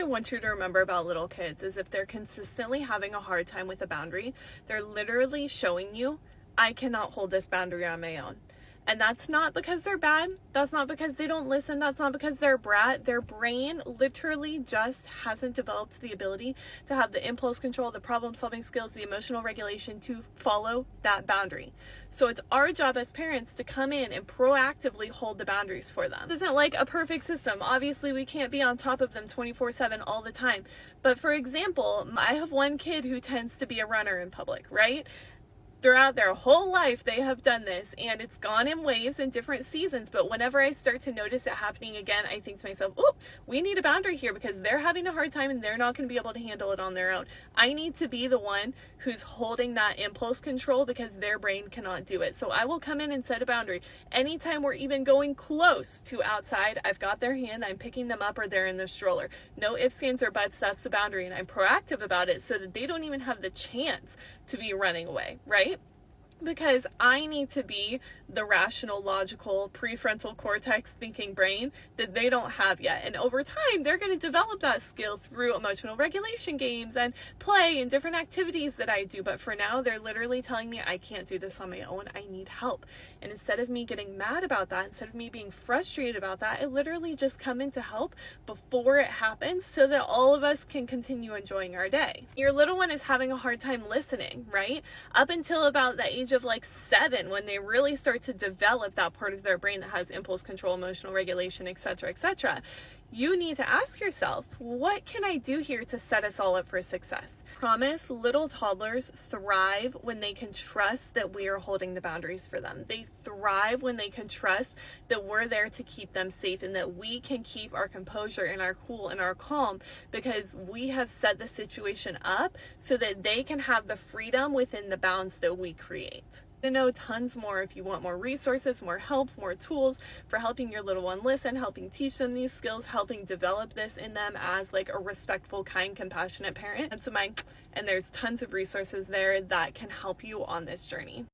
I want you to remember about little kids is if they're consistently having a hard time with a boundary, they're literally showing you, I cannot hold this boundary on my own. And that's not because they're bad. That's not because they don't listen. That's not because they're a brat. Their brain literally just hasn't developed the ability to have the impulse control, the problem solving skills, the emotional regulation to follow that boundary. So it's our job as parents to come in and proactively hold the boundaries for them. This isn't like a perfect system. Obviously, we can't be on top of them 24/7 all the time. But for example, I have one kid who tends to be a runner in public, right? Throughout their whole life, they have done this, and it's gone in waves in different seasons. But whenever I start to notice it happening again, I think to myself, oh, we need a boundary here because they're having a hard time and they're not going to be able to handle it on their own. I need to be the one who's holding that impulse control because their brain cannot do it. So I will come in and set a boundary. Anytime we're even going close to outside, I've got their hand, I'm picking them up, or they're in the stroller. No ifs, ands, or buts, that's the boundary. And I'm proactive about it so that they don't even have the chance to be running away, right? Because I need to be the rational, logical, prefrontal cortex thinking brain that they don't have yet. And over time, they're going to develop that skill through emotional regulation games and play and different activities that I do. But for now, they're literally telling me I can't do this on my own. I need help. And instead of me getting mad about that, instead of me being frustrated about that, I literally just come in to help before it happens so that all of us can continue enjoying our day. Your little one is having a hard time listening, right? Up until about the age of like 7, when they really start to develop that part of their brain that has impulse control, emotional regulation, etc., etc., you need to ask yourself, what can I do here to set us all up for success? Promise, little toddlers thrive when they can trust that we are holding the boundaries for them. They thrive when they can trust that we're there to keep them safe and that we can keep our composure and our cool and our calm because we have set the situation up so that they can have the freedom within the bounds that we create. To know tons more if you want more resources, more help, more tools for helping your little one listen, helping teach them these skills, helping develop this in them as like a respectful, kind, compassionate parent. And there's tons of resources there that can help you on this journey.